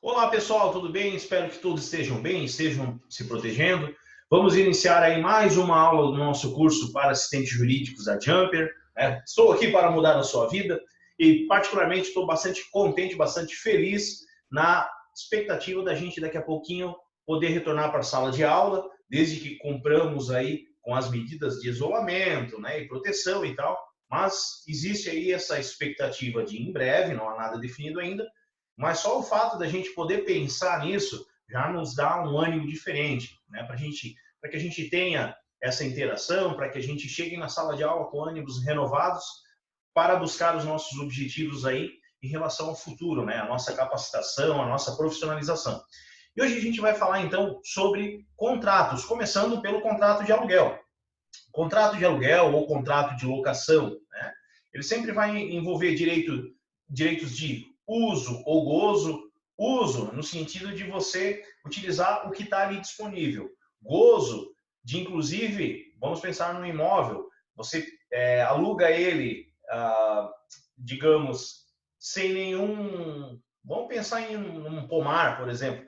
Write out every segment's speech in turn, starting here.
Olá pessoal, tudo bem? Espero que todos estejam bem, estejam se protegendo. Vamos iniciar aí mais uma aula do nosso curso para assistentes jurídicos da Jumper. Estou aqui para mudar a sua vida e particularmente estou bastante contente, bastante feliz na expectativa da gente daqui a pouquinho poder retornar para a sala de aula, desde que cumpramos aí com as medidas de isolamento, né, e proteção e tal. Mas existe aí essa expectativa de em breve, não há nada definido ainda, mas só o fato da gente poder pensar nisso já nos dá um ânimo diferente, né? Para que a gente tenha essa interação, para que a gente chegue na sala de aula com ânimos renovados para buscar os nossos objetivos aí em relação ao futuro, né? A nossa capacitação, a nossa profissionalização. E hoje a gente vai falar então sobre contratos, começando pelo contrato de aluguel. Contrato de aluguel ou contrato de locação, né? Ele sempre vai envolver direitos de uso ou gozo. Uso no sentido de você utilizar o que está ali disponível. Gozo de, inclusive, vamos pensar no imóvel, você aluga ele, digamos, sem nenhum... Vamos pensar em um pomar, por exemplo.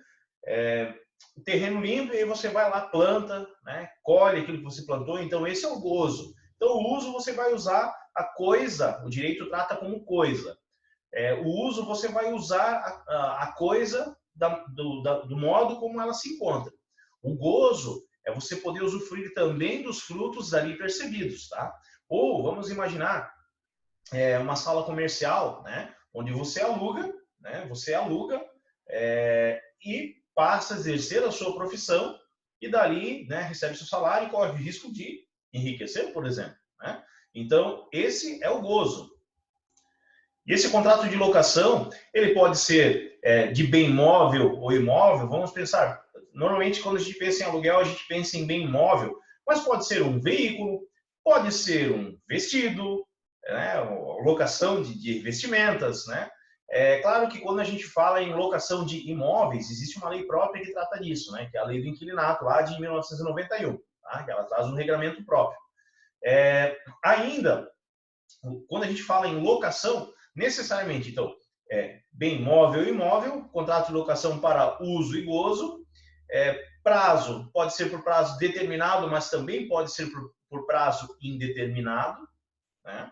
Terreno limpo, e aí você vai lá, planta, né, colhe aquilo que você plantou, então esse é o gozo. Então o uso você vai usar a coisa, o direito trata como coisa. O uso você vai usar a coisa do modo como ela se encontra. O gozo é você poder usufruir também dos frutos dali percebidos, tá? Ou vamos imaginar uma sala comercial, né, onde você aluga, e passa a exercer a sua profissão e dali, né, recebe seu salário e corre o risco de enriquecer, por exemplo, né? Então esse é o gozo. E esse contrato de locação, ele pode ser de bem móvel ou imóvel. Vamos pensar, normalmente quando a gente pensa em aluguel, a gente pensa em bem imóvel, mas pode ser um veículo, pode ser um vestido, né, locação de vestimentas, né? É claro que quando a gente fala em locação de imóveis, existe uma lei própria que trata disso, né, que é a lei do inquilinato, lá de 1991, tá? Que ela traz um regulamento próprio. Ainda, quando a gente fala em locação, necessariamente, então, bem imóvel e imóvel, contrato de locação para uso e gozo, prazo, pode ser por prazo determinado, mas também pode ser por prazo indeterminado, né?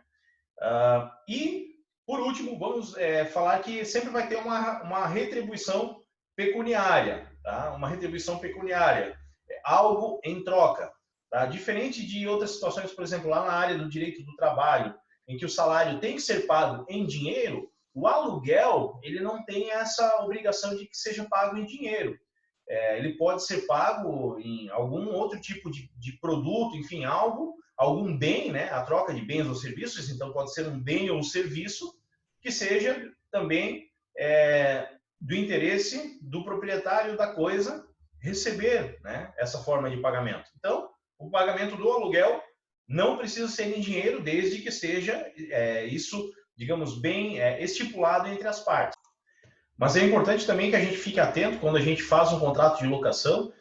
E, por último, vamos falar que sempre vai ter uma retribuição pecuniária, tá? Uma retribuição pecuniária, algo em troca, tá? Diferente de outras situações, por exemplo, lá na área do direito do trabalho, em que o salário tem que ser pago em dinheiro, o aluguel ele não tem essa obrigação de que seja pago em dinheiro. Ele pode ser pago em algum outro tipo de produto, enfim, algum bem, né? A troca de bens ou serviços, então pode ser um bem ou um serviço que seja também do interesse do proprietário da coisa receber, né, essa forma de pagamento. Então, o pagamento do aluguel não precisa ser em dinheiro, desde que seja isso, digamos, bem estipulado entre as partes. Mas é importante também que a gente fique atento quando a gente faz um contrato de locação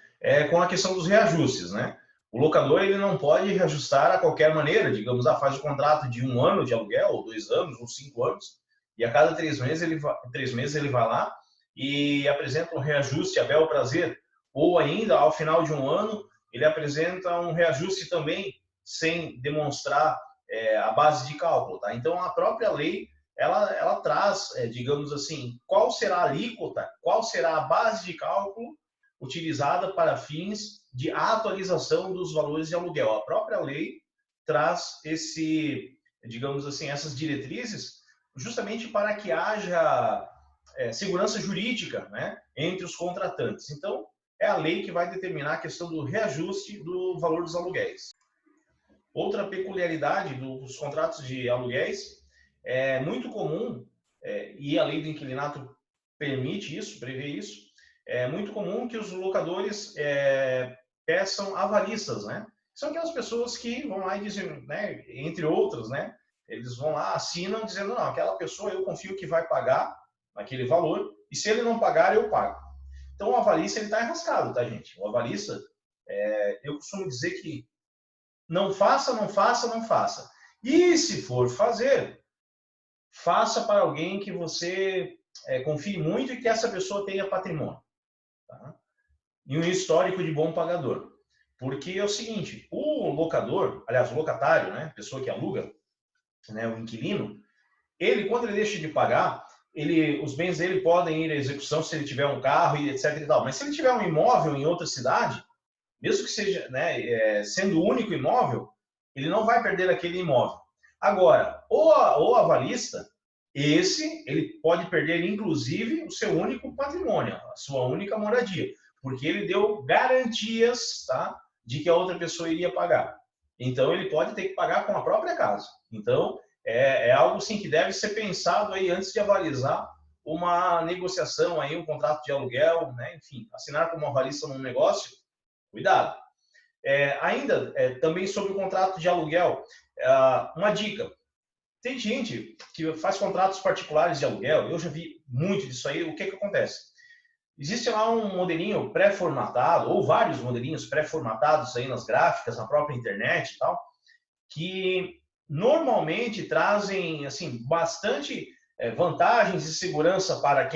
com a questão dos reajustes, né? O locador ele não pode reajustar a qualquer maneira, digamos, faz o contrato de 1 ano de aluguel, ou 2 anos, ou 5 anos, e a cada 3 meses ele vai lá e apresenta um reajuste a bel prazer, ou ainda, ao final de 1 ano, ele apresenta um reajuste também sem demonstrar a base de cálculo, tá? Então, a própria lei ela traz, digamos assim, qual será a alíquota, qual será a base de cálculo utilizada para fins de atualização dos valores de aluguel. A própria lei traz digamos assim, essas diretrizes justamente para que haja segurança jurídica, né, entre os contratantes. Então, é a lei que vai determinar a questão do reajuste do valor dos aluguéis. Outra peculiaridade dos contratos de aluguéis é muito comum, e a lei do inquilinato permite isso, prevê isso, é muito comum que os locadores peçam avalistas, né? São aquelas pessoas que vão lá e dizem, né, entre outras, né, eles vão lá, assinam dizendo, não, aquela pessoa eu confio que vai pagar aquele valor, e se ele não pagar, eu pago. Então o avalista está enrascado, tá, gente? O avalista, eu costumo dizer que não faça, não faça, não faça. E se for fazer, faça para alguém que você confie muito e que essa pessoa tenha patrimônio, tá? E um histórico de bom pagador. Porque é o seguinte, o locador, aliás, o locatário, né, pessoa que aluga, né, o inquilino, ele, quando ele deixa de pagar, os bens dele podem ir à execução se ele tiver um carro e etc e tal. Mas se ele tiver um imóvel em outra cidade, mesmo que seja, né, sendo o único imóvel, ele não vai perder aquele imóvel. Agora, o avalista, ele pode perder, inclusive, o seu único patrimônio, a sua única moradia, porque ele deu garantias, tá, de que a outra pessoa iria pagar. Então, ele pode ter que pagar com a própria casa. Então, é algo sim que deve ser pensado aí antes de avalizar uma negociação, aí, um contrato de aluguel, né, enfim, assinar como avalista num negócio, cuidado. Ainda, também sobre o contrato de aluguel, uma dica. Tem gente que faz contratos particulares de aluguel, eu já vi muito disso aí. O que acontece? Existe lá um modelinho pré-formatado, ou vários modelinhos pré-formatados aí nas gráficas, na própria internet e tal, que normalmente trazem assim, bastante vantagens e segurança para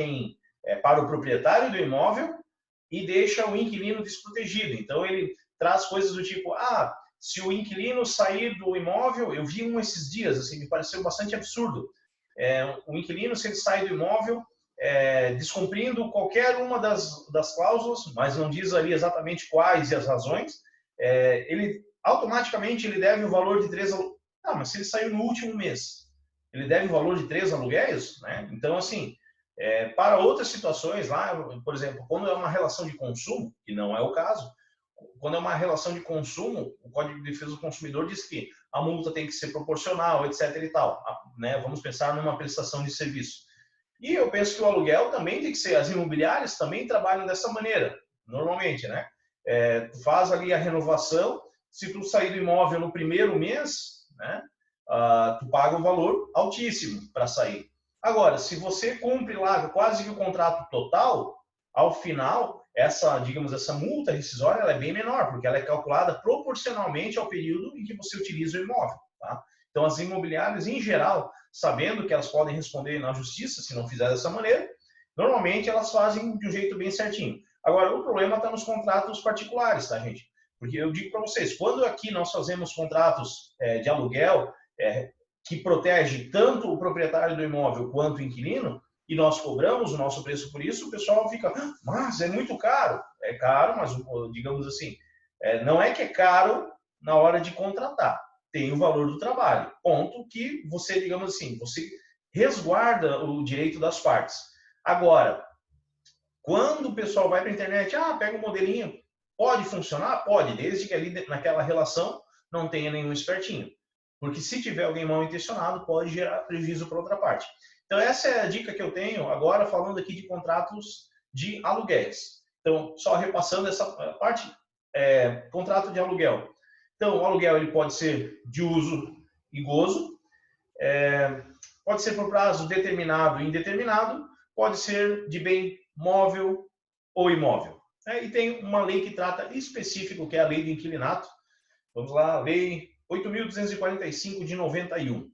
para o proprietário do imóvel e deixa o inquilino desprotegido. Então, ele traz coisas do tipo, se o inquilino sair do imóvel, eu vi um esses dias, assim, me pareceu bastante absurdo. O inquilino, se ele sai do imóvel, descumprindo qualquer uma das cláusulas, mas não diz ali exatamente quais e as razões, ele automaticamente ele deve o valor de 3 aluguéis. Mas se ele saiu no último mês, ele deve o valor de 3 aluguéis, né? Então, assim, para outras situações lá, por exemplo, quando é uma relação de consumo, que não é o caso, quando é uma relação de consumo, o Código de Defesa do Consumidor diz que a multa tem que ser proporcional, etc. e tal, né? Vamos pensar numa prestação de serviço. E eu penso que o aluguel também tem que ser, as imobiliárias também trabalham dessa maneira, normalmente, né? Tu faz ali a renovação, se tu sair do imóvel no primeiro mês, né? Tu paga um valor altíssimo para sair. Agora, se você cumpre lá quase que o contrato total, ao final, digamos, essa multa rescisória ela é bem menor, porque ela é calculada proporcionalmente ao período em que você utiliza o imóvel, tá? Então, as imobiliárias, em geral, sabendo que elas podem responder na justiça se não fizer dessa maneira, normalmente elas fazem de um jeito bem certinho. Agora, o problema está nos contratos particulares, tá, gente? Porque eu digo para vocês, quando aqui nós fazemos contratos de aluguel que protege tanto o proprietário do imóvel quanto o inquilino, e nós cobramos o nosso preço por isso, o pessoal fica, mas é muito caro. É caro, mas, digamos assim, não é que é caro na hora de contratar. Tem o valor do trabalho. Ponto que você, digamos assim, você resguarda o direito das partes. Agora, quando o pessoal vai para a internet, pega um modelinho, pode funcionar? Pode, desde que ali naquela relação não tenha nenhum espertinho. Porque se tiver alguém mal intencionado, pode gerar prejuízo para outra parte. Então, essa é a dica que eu tenho agora, falando aqui de contratos de aluguéis. Então, só repassando essa parte, contrato de aluguel. Então, o aluguel ele pode ser de uso e gozo, pode ser por prazo determinado e indeterminado, pode ser de bem móvel ou imóvel. E tem uma lei que trata específico, que é a lei do inquilinato. Vamos lá, lei 8.245 de 91.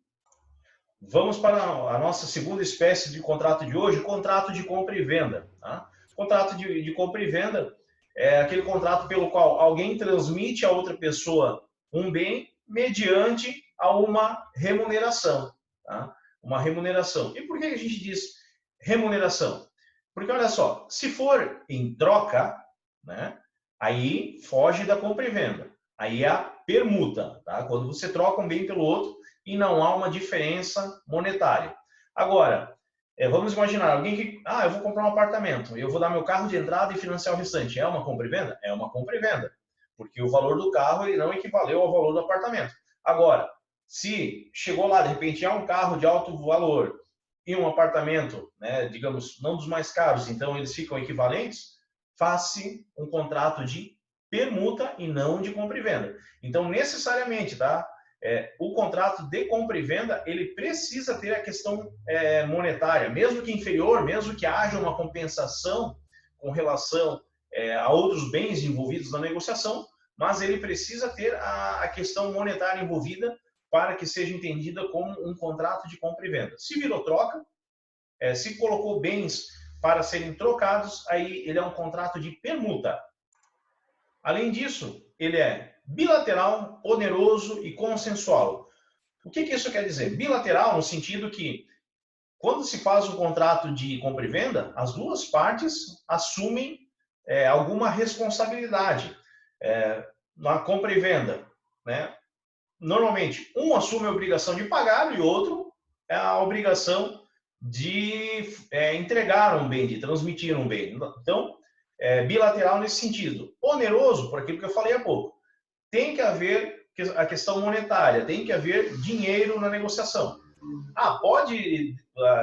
Vamos para a nossa segunda espécie de contrato de hoje, contrato de compra e venda. Tá? Contrato de compra e venda é aquele contrato pelo qual alguém transmite a outra pessoa um bem mediante a uma remuneração. Tá? Uma remuneração. E por que a gente diz remuneração? Porque, olha só, se for em troca, né, aí foge da compra e venda. Aí é a permuta, tá? Quando você troca um bem pelo outro e não há uma diferença monetária. Agora, vamos imaginar alguém que, eu vou comprar um apartamento, eu vou dar meu carro de entrada e financiar o restante. É uma compra e venda? É uma compra e venda, porque o valor do carro ele não equivaleu ao valor do apartamento. Agora, se chegou lá, de repente, há um carro de alto valor e um apartamento, né, digamos, não dos mais caros, então eles ficam equivalentes, faz-se um contrato de permuta e não de compra e venda. Então, necessariamente, tá? O contrato de compra e venda, ele precisa ter a questão monetária, mesmo que inferior, mesmo que haja uma compensação com relação a outros bens envolvidos na negociação, mas ele precisa ter a questão monetária envolvida para que seja entendida como um contrato de compra e venda. Se virou troca, se colocou bens para serem trocados, aí ele é um contrato de permuta. Além disso, ele é bilateral, oneroso e consensual. O que isso quer dizer? Bilateral no sentido que, quando se faz um contrato de compra e venda, as duas partes assumem alguma responsabilidade na compra e venda, né? Normalmente, um assume a obrigação de pagar e o outro é a obrigação de entregar um bem, de transmitir um bem. Então, bilateral nesse sentido. Oneroso, por aquilo que eu falei há pouco. Tem que haver a questão monetária, tem que haver dinheiro na negociação. Pode,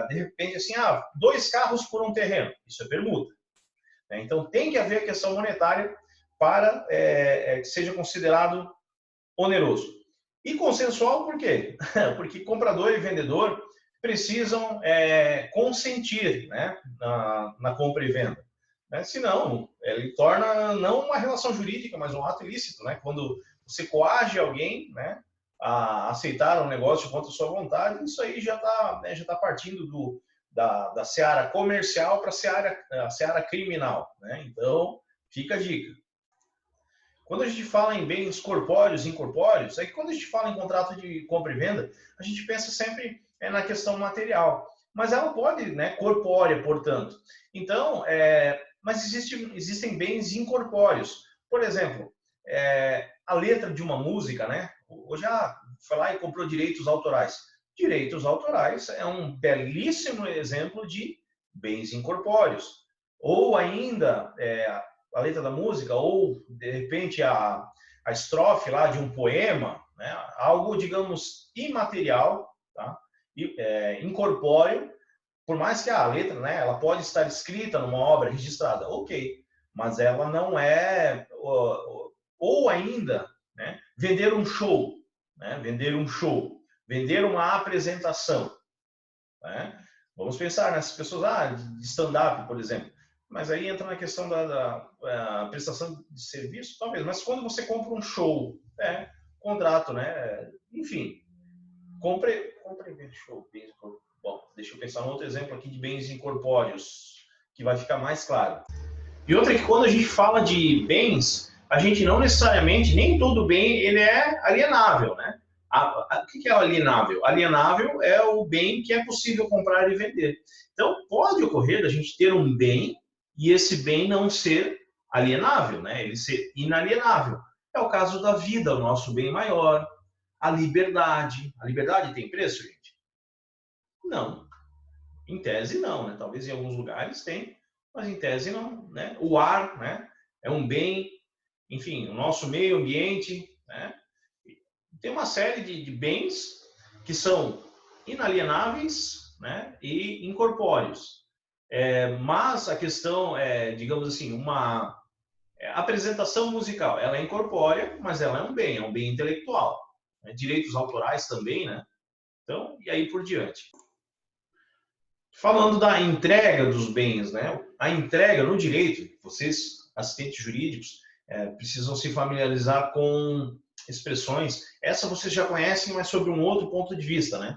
de repente, assim, 2 carros por um terreno. Isso é permuta. Então, tem que haver a questão monetária para que seja considerado oneroso. E consensual por quê? Porque comprador e vendedor precisam consentir, né, na compra e venda. Senão, ele torna não uma relação jurídica, mas um ato ilícito, né? Quando você coage alguém, né, a aceitar um negócio contra a sua vontade, isso aí já está partindo da seara comercial para a seara criminal, né? Então, fica a dica. Quando a gente fala em bens corpóreos e incorpóreos, é que quando a gente fala em contrato de compra e venda, a gente pensa sempre na questão material. Mas ela pode, né, corpórea, portanto. Então, mas existem bens incorpóreos. Por exemplo, a letra de uma música, né? Hoje foi lá e comprou direitos autorais. Direitos autorais é um belíssimo exemplo de bens incorpóreos. Ou ainda, a letra da música, ou, de repente, a estrofe lá de um poema, né? Algo, digamos, imaterial, tá? Incorpóreo, por mais que a letra, né, ela pode estar escrita numa obra registrada, ok, mas ela não é, ou ainda, né, vender um show, né, vender uma apresentação, né? Vamos pensar nessas pessoas, de stand-up, por exemplo, mas aí entra na questão da prestação de serviço, talvez, mas quando você compra um show, contrato, né, enfim, compra e vende show, bom, deixa eu pensar num outro exemplo aqui de bens incorpóreos, que vai ficar mais claro. E outra é que quando a gente fala de bens, a gente não necessariamente, nem todo bem ele é alienável, né? O que é alienável? Alienável é o bem que é possível comprar e vender. Então, pode ocorrer da gente ter um bem e esse bem não ser alienável, né? Ele ser inalienável. É o caso da vida, o nosso bem maior, a liberdade. A liberdade tem preço, gente? Não. Em tese, não, né? Talvez em alguns lugares tem, mas em tese não, né? O ar, né, é um bem, enfim, o nosso meio ambiente, né? Tem uma série de bens que são inalienáveis, né, e incorpóreos. Mas a questão é, digamos assim, uma apresentação musical, ela é incorpórea, mas ela é um bem intelectual. Né? Direitos autorais também, né? Então, e aí por diante. Falando da entrega dos bens, né? A entrega no direito, vocês, assistentes jurídicos, precisam se familiarizar com expressões. Essa vocês já conhecem, mas sobre um outro ponto de vista, né?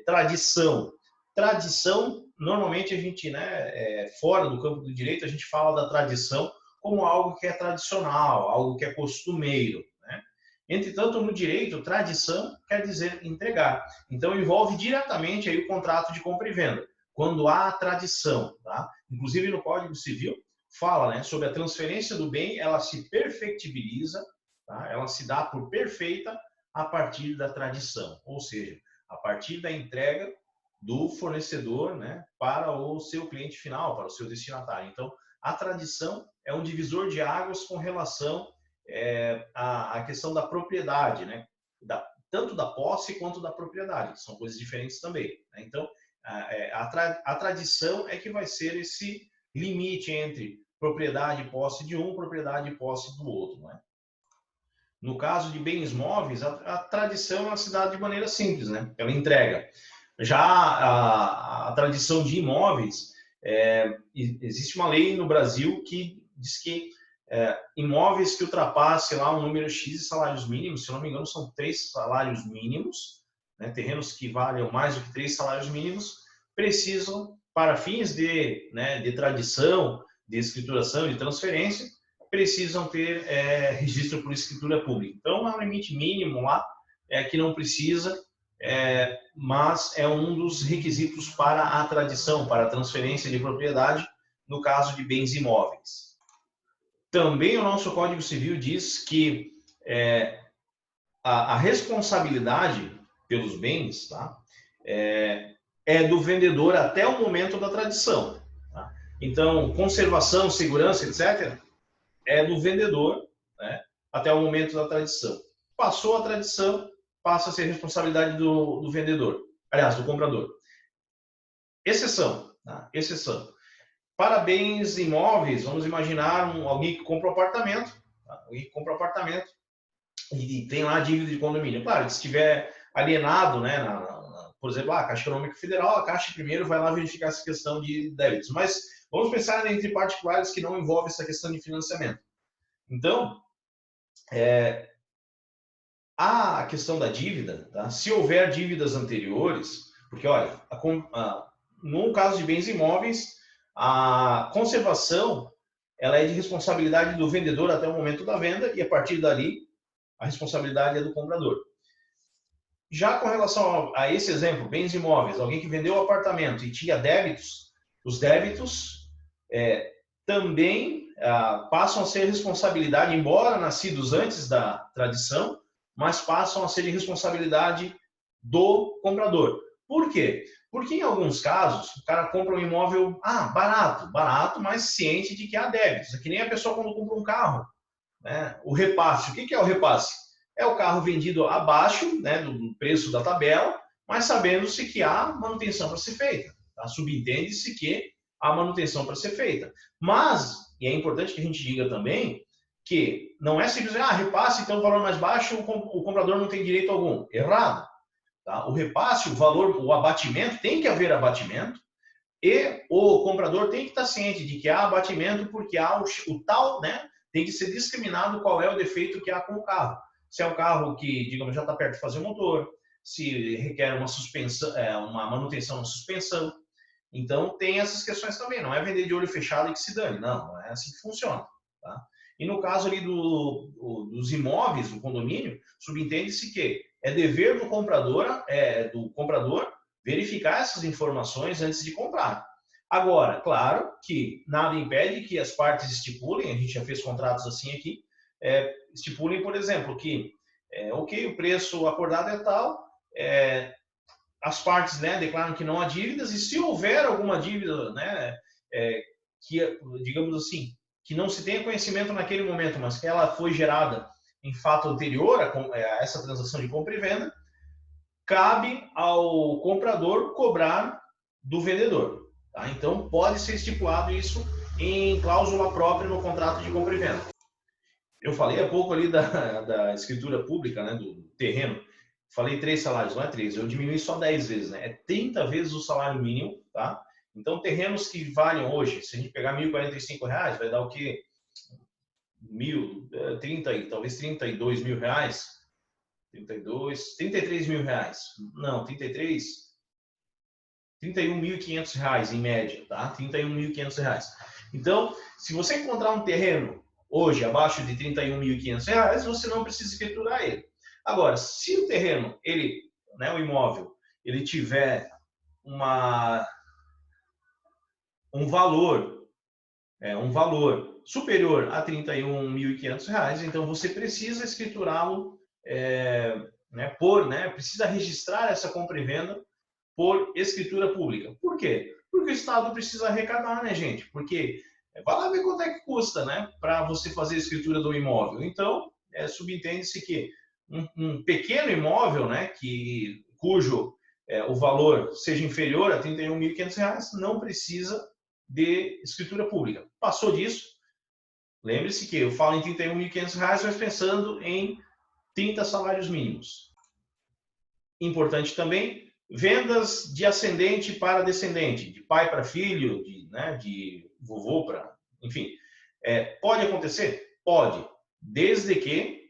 Tradição. Tradição, normalmente a gente, né, fora do campo do direito, a gente fala da tradição como algo que é tradicional, algo que é costumeiro, né? Entretanto, no direito, tradição quer dizer entregar. Então, envolve diretamente aí o contrato de compra e venda. Quando há tradição, tá? Inclusive no Código Civil fala, né, sobre a transferência do bem, ela se perfectibiliza, tá? Ela se dá por perfeita a partir da tradição, ou seja, a partir da entrega do fornecedor, né, para o seu cliente final, para o seu destinatário. Então, a tradição é um divisor de águas com relação à questão da propriedade, né? Tanto da posse quanto da propriedade, que são coisas diferentes também, né? Então, a tradição é que vai ser esse limite entre propriedade e posse de um, propriedade e posse do outro, né? No caso de bens móveis, a tradição ela se dá de maneira simples, né? Ela entrega. Já a tradição de imóveis, existe uma lei no Brasil que diz que imóveis que ultrapassem lá um número X de salários mínimos, se não me engano, são 3 salários mínimos, né? Terrenos que valham mais do que 3 salários mínimos, precisam para fins de tradição, de escrituração, de transferência, precisam ter registro por escritura pública. Então, há um limite mínimo lá, que não precisa, mas é um dos requisitos para a tradição, para a transferência de propriedade, no caso de bens imóveis. Também o nosso Código Civil diz que a responsabilidade pelos bens, tá, é do vendedor até o momento da tradição. Tá? Então, conservação, segurança, etc., é do vendedor, né, até o momento da tradição. Passou a tradição, passa a ser responsabilidade do vendedor, aliás, do comprador. Exceção, tá? Exceção. Para bens imóveis, vamos imaginar alguém que compra um apartamento, tá? Alguém que compra um apartamento e tem lá a dívida de condomínio. Claro, se estiver alienado, né, por exemplo, a Caixa Econômica Federal, a Caixa primeiro vai lá verificar essa questão de débitos. Mas vamos pensar entre particulares que não envolve essa questão de financiamento. Então, a questão da dívida, tá? Se houver dívidas anteriores, porque, olha, no caso de bens imóveis, a conservação ela é de responsabilidade do vendedor até o momento da venda e, a partir dali, a responsabilidade é do comprador. Já com relação a esse exemplo, bens imóveis, alguém que vendeu o apartamento e tinha débitos, os débitos também passam a ser responsabilidade, embora nascidos antes da tradição, mas passam a ser de responsabilidade do comprador. Por quê? Porque em alguns casos, o cara compra um imóvel barato, mas ciente de que há débitos. É que nem a pessoa quando compra um carro, né? O repasse. O que é o repasse? É o carro vendido abaixo, né, do preço da tabela, mas sabendo-se que há manutenção para ser feita. Tá? Subentende-se que há manutenção para ser feita. Mas, e é importante que a gente diga também, que não é simplesmente, repasse, então o valor mais baixo, o comprador não tem direito algum. Errado. Tá? O repasse, o valor, o abatimento, tem que haver abatimento, e o comprador tem que estar ciente de que há abatimento porque há o tal, né, tem que ser discriminado qual é o defeito que há com o carro. Se é um carro que, digamos, já está perto de fazer o motor, se requer uma suspensão, uma manutenção na suspensão. Então, tem essas questões também. Não é vender de olho fechado e que se dane. Não é assim que funciona. Tá? E no caso ali dos imóveis, do condomínio, subentende-se que é dever do comprador verificar essas informações antes de comprar. Agora, claro que nada impede que as partes estipulem, a gente já fez contratos assim aqui, estipulem, por exemplo, que o preço acordado é tal, as partes, né, declaram que não há dívidas, e se houver alguma dívida, né, que, digamos assim, que não se tenha conhecimento naquele momento, mas que ela foi gerada em fato anterior a essa transação de compra e venda, cabe ao comprador cobrar do vendedor. Tá? Então, pode ser estipulado isso em cláusula própria no contrato de compra e venda. Eu falei há pouco ali da escritura pública, né, do terreno. Falei 3 salários, não é 3, eu diminui só 10 vezes, né? É 30 vezes o salário mínimo, tá? Então, terrenos que valem hoje, se a gente pegar R$ 1.045, vai dar o quê? talvez 32 mil reais. 33 mil reais. Não, 31.500 reais em média, tá? 31.500 reais. Então, se você encontrar um terreno hoje abaixo de 31.500 reais, você não precisa escriturar ele. Agora, se o terreno, o imóvel, ele tiver um valor superior a R$ 31.500, então você precisa escriturá-lo, precisa registrar essa compra e venda por escritura pública. Por quê? Porque o Estado precisa arrecadar, né, gente? Porque vai lá ver quanto é que custa, né, para você fazer a escritura do imóvel. Então, subentende-se que um pequeno imóvel, né, cujo o valor seja inferior a R$ 31.500, não precisa de escritura pública. Passou disso, lembre-se que eu falo em R$ 31.500, mas pensando em 30 salários mínimos. Importante também, vendas de ascendente para descendente, de pai para filho, de vovô para... Enfim, pode acontecer? Pode, desde que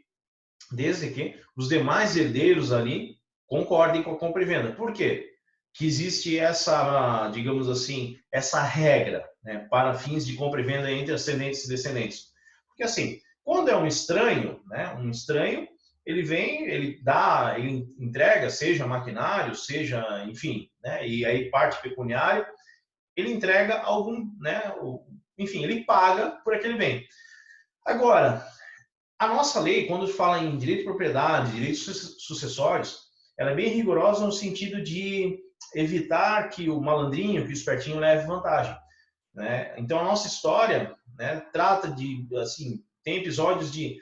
os demais herdeiros ali concordem com a compra e venda. Por quê? que existe essa, digamos assim, essa regra, né, para fins de compra e venda entre ascendentes e descendentes. Porque assim, quando é um estranho, né, ele vem, ele entrega, seja maquinário, seja, enfim, né, e aí parte pecuniária, ele entrega algum, né, enfim, ele paga por aquele bem. Agora, a nossa lei, quando fala em direito de propriedade, direitos sucessórios, ela é bem rigorosa no sentido de evitar que o malandrinho, que o espertinho leve vantagem, né? Então, a nossa história, né, trata de, assim, tem episódios de,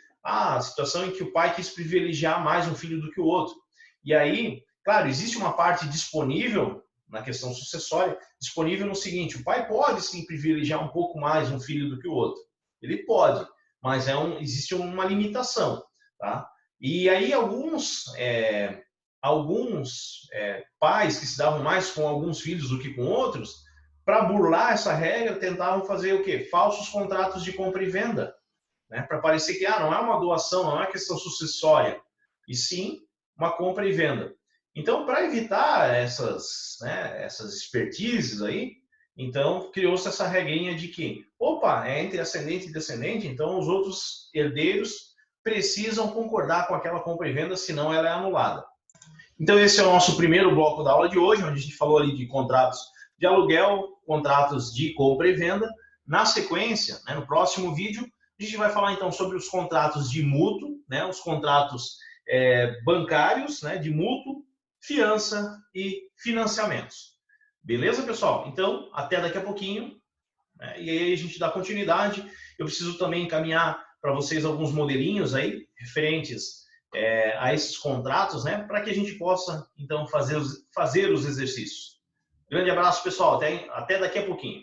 situação em que o pai quis privilegiar mais um filho do que o outro. E aí, claro, existe uma parte disponível na questão sucessória, disponível no seguinte: o pai pode sim privilegiar um pouco mais um filho do que o outro. Ele pode, mas existe uma limitação, tá? E aí alguns pais que se davam mais com alguns filhos do que com outros, para burlar essa regra, tentavam fazer o quê? Falsos contratos de compra e venda, né? Para parecer que não é uma doação, não é uma questão sucessória, e sim uma compra e venda. Então, para evitar essas expertises aí, então criou-se essa regrinha de que, é entre ascendente e descendente, então os outros herdeiros precisam concordar com aquela compra e venda, senão ela é anulada. Então, esse é o nosso primeiro bloco da aula de hoje, onde a gente falou ali de contratos de aluguel, contratos de compra e venda. Na sequência, né, no próximo vídeo, a gente vai falar então sobre os contratos de mútuo, né, os contratos bancários, né, de mútuo, fiança e financiamentos. Beleza, pessoal? Então, até daqui a pouquinho, né, e aí a gente dá continuidade. Eu preciso também encaminhar para vocês alguns modelinhos aí, referentes a esses contratos, né, para que a gente possa, então, fazer os exercícios. Grande abraço, pessoal. Até daqui a pouquinho.